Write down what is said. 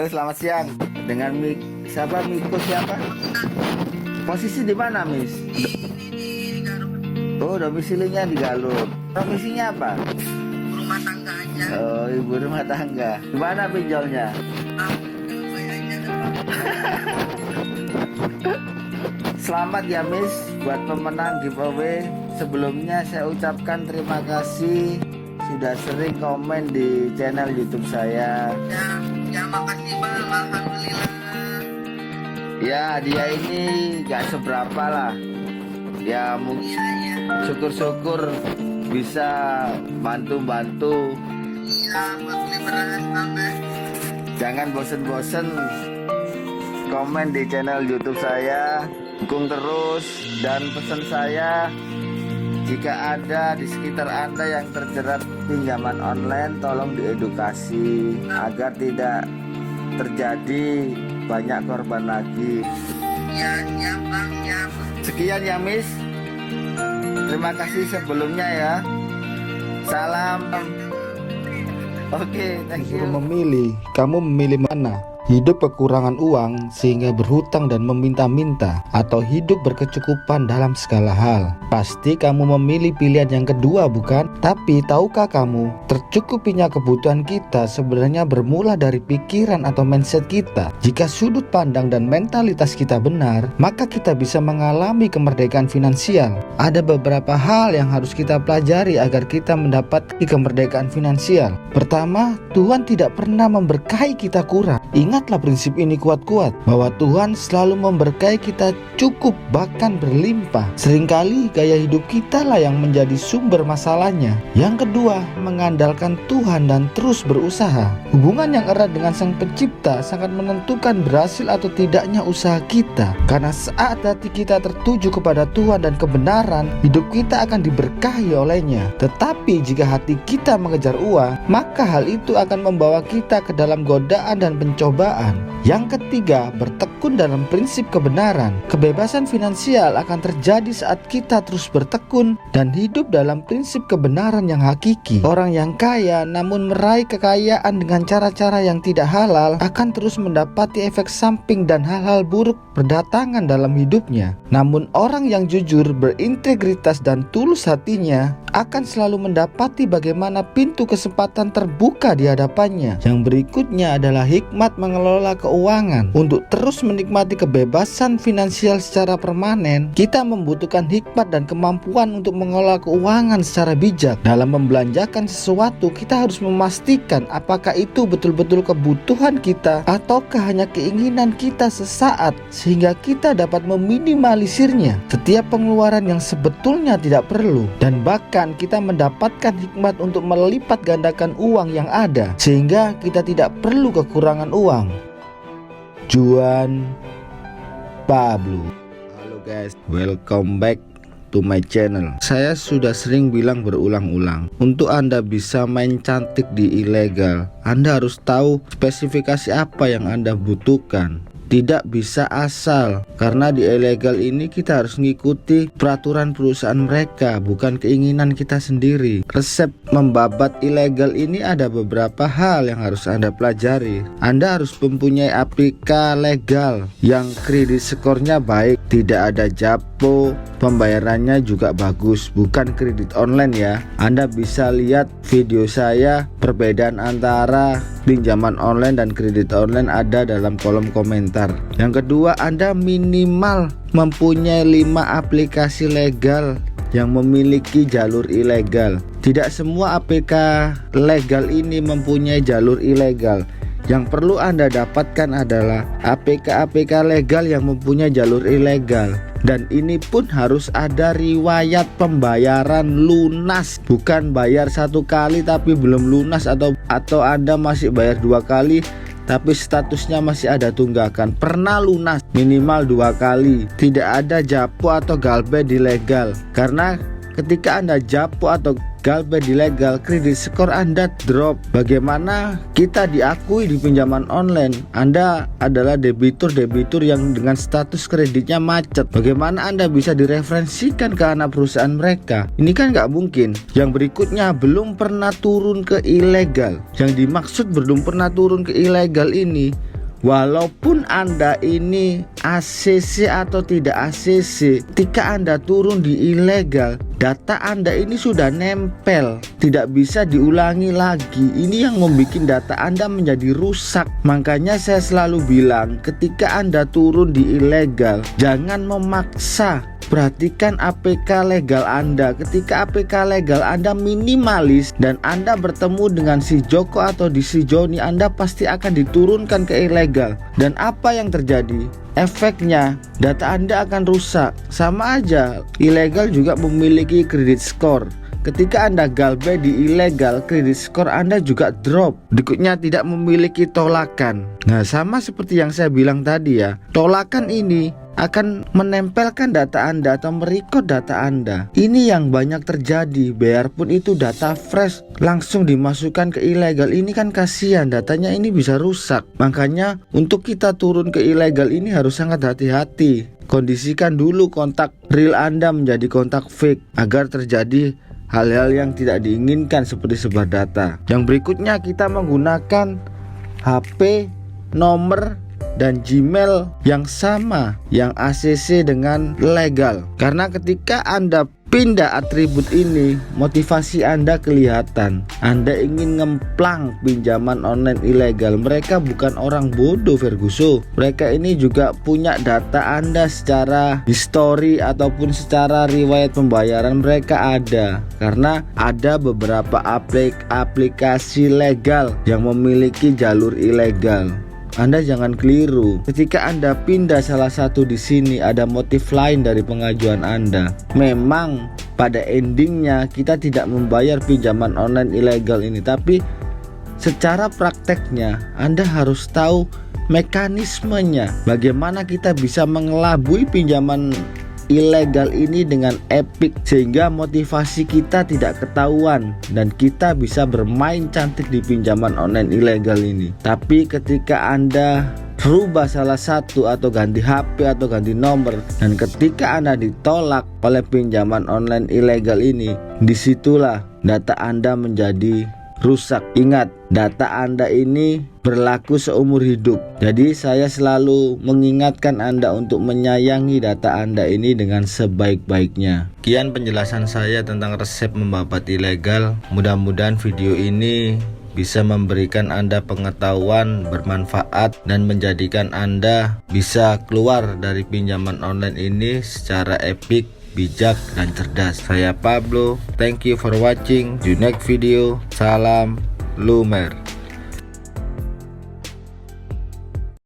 Halo, selamat siang. Dengan siapa? Miko siapa? Posisi di mana, Miss? Oh, domisilinya di Garut. Profesinya apa? Rumah tangga aja. Oh, ibu rumah tangga. Di mana pinjolnya? Selamat ya, Miss, buat pemenang giveaway. Sebelumnya saya ucapkan terima kasih sudah sering komen di channel YouTube saya. Ya makasih Bang, alhamdulillah. Ya, dia ini gak seberapa lah. Ya mungkin syukur-syukur bisa bantu-bantu. Iya, buat beli beras Bang. Jangan bosen-bosen komen di channel YouTube saya, dukung terus. Dan pesan saya, jika ada di sekitar Anda yang terjerat pinjaman online, tolong diedukasi agar tidak terjadi banyak korban lagi. Ya Bang, ya Bang. Sekian ya, Miss. Terima kasih sebelumnya ya. Salam. Oke, thank you. Memilih, kamu memilih mana? Hidup kekurangan uang sehingga berhutang dan meminta-minta, atau hidup berkecukupan dalam segala hal? Pasti kamu memilih pilihan yang kedua, bukan? Tapi tahukah kamu, tercukupinya kebutuhan kita sebenarnya bermula dari pikiran atau mindset kita. Jika sudut pandang dan mentalitas kita benar, maka kita bisa mengalami kemerdekaan finansial. Ada beberapa hal yang harus kita pelajari agar kita mendapat kemerdekaan finansial. Pertama, Tuhan tidak pernah memberkahi kita kurang. Ingatlah prinsip ini kuat-kuat, bahwa Tuhan selalu memberkahi kita cukup, bahkan berlimpah. Seringkali gaya hidup kita lah yang menjadi sumber masalahnya. Yang kedua, mengandalkan Tuhan dan terus berusaha. Hubungan yang erat dengan Sang Pencipta sangat menentukan berhasil atau tidaknya usaha kita. Karena saat hati kita tertuju kepada Tuhan dan kebenaran, hidup kita akan diberkahi olehnya. Tetapi jika hati kita mengejar uang, maka hal itu akan membawa kita ke dalam godaan dan pencobaan. Yang ketiga, bertekun dalam prinsip kebenaran. Kebebasan finansial akan terjadi saat kita terus bertekun dan hidup dalam prinsip kebenaran yang hakiki. Orang yang kaya namun meraih kekayaan dengan cara-cara yang tidak halal akan terus mendapati efek samping dan hal-hal buruk berdatangan dalam hidupnya. Namun orang yang jujur, berintegritas dan tulus hatinya akan selalu mendapati bagaimana pintu kesempatan terbuka di hadapannya. Yang berikutnya adalah hikmat mengelola keuangan. Untuk terus menikmati kebebasan finansial secara permanen, kita membutuhkan hikmat dan kemampuan untuk mengelola keuangan secara bijak. Dalam membelanjakan sesuatu, kita harus memastikan apakah itu betul-betul kebutuhan kita ataukah hanya keinginan kita sesaat, sehingga kita dapat meminimalisirnya. Setiap pengeluaran yang sebetulnya tidak perlu, dan bahkan kita mendapatkan hikmat untuk melipat gandakan uang yang ada, sehingga kita tidak perlu kekurangan uang. Juan Pablo. Halo guys, welcome back to my channel. Saya sudah sering bilang berulang-ulang, untuk Anda bisa main cantik di ilegal, Anda harus tahu spesifikasi apa yang Anda butuhkan. Tidak bisa asal, karena di ilegal ini kita harus mengikuti peraturan perusahaan mereka, bukan keinginan kita sendiri. Resep membabat ilegal ini ada beberapa hal yang harus Anda pelajari. Anda harus mempunyai APK legal yang kredit skornya baik, tidak ada japo, pembayarannya juga bagus, bukan kredit online ya. Anda bisa lihat video saya, perbedaan antara pinjaman online dan kredit online ada dalam kolom komentar. Yang kedua, Anda minimal mempunyai 5 aplikasi legal yang memiliki jalur ilegal. Tidak semua APK legal ini mempunyai jalur ilegal. Yang perlu Anda dapatkan adalah APK-APK legal yang mempunyai jalur ilegal. Dan ini pun harus ada riwayat pembayaran lunas, bukan bayar satu kali tapi belum lunas, atau Anda masih bayar 2 kali tapi statusnya masih ada tunggakan. Pernah lunas minimal 2 kali. Tidak ada japo atau galbet ilegal, karena ketika Anda japo atau galbet ilegal, kredit skor Anda drop. Bagaimana kita diakui di pinjaman online? Anda adalah debitur yang dengan status kreditnya macet. Bagaimana Anda bisa direferensikan ke anak perusahaan mereka? Ini kan nggak mungkin. Yang berikutnya, belum pernah turun ke ilegal. Yang dimaksud belum pernah turun ke ilegal ini walaupun Anda ini ACC atau tidak ACC, ketika Anda turun di ilegal, data Anda ini sudah nempel, tidak bisa diulangi lagi. Ini yang membuat data Anda menjadi rusak. Makanya saya selalu bilang, ketika Anda turun di ilegal, jangan memaksa. Perhatikan APK legal Anda. Ketika APK legal Anda minimalis dan Anda bertemu dengan si Joko atau di si Joni, Anda pasti akan diturunkan ke ilegal. Dan apa yang terjadi? Efeknya data Anda akan rusak. Sama aja, ilegal juga memiliki kredit skor. Ketika Anda galbay di ilegal, kredit skor Anda juga drop. Berikutnya tidak memiliki tolakan. Nah, sama seperti yang saya bilang tadi ya, tolakan ini akan menempelkan data Anda atau merecord data Anda. Ini yang banyak terjadi. Biarpun itu data fresh, langsung dimasukkan ke ilegal. Ini kan kasihan, datanya ini bisa rusak. Makanya untuk kita turun ke ilegal ini harus sangat hati-hati. Kondisikan dulu kontak real Anda menjadi kontak fake agar terjadi hal-hal yang tidak diinginkan seperti sebar data. Yang berikutnya, kita menggunakan HP, nomor, dan Gmail yang sama, yang ACC dengan legal. Karena ketika Anda pindah atribut ini, motivasi Anda kelihatan. Anda ingin ngemplang pinjaman online ilegal. Mereka bukan orang bodoh, Ferguson. Mereka ini juga punya data Anda secara history ataupun secara riwayat pembayaran mereka ada. Karena ada beberapa aplikasi legal yang memiliki jalur ilegal. Anda jangan keliru. Ketika Anda pindah salah satu di sini, ada motif lain dari pengajuan Anda. Memang pada endingnya kita tidak membayar pinjaman online ilegal ini, tapi secara prakteknya Anda harus tahu mekanismenya. Bagaimana kita bisa mengelabui pinjaman ilegal ini dengan epic sehingga motivasi kita tidak ketahuan dan kita bisa bermain cantik di pinjaman online ilegal ini. Tapi ketika Anda rubah salah satu atau ganti HP atau ganti nomor, dan ketika Anda ditolak oleh pinjaman online ilegal ini, disitulah data Anda menjadi rusak. Ingat, data Anda ini berlaku seumur hidup. Jadi saya selalu mengingatkan Anda untuk menyayangi data Anda ini dengan sebaik-baiknya. Sekian penjelasan saya tentang resep membabat ilegal. Mudah-mudahan video ini bisa memberikan Anda pengetahuan bermanfaat dan menjadikan Anda bisa keluar dari pinjaman online ini secara epic, bijak, dan cerdas. Saya Pablo, thank you for watching. See you next video. Salam Lumer.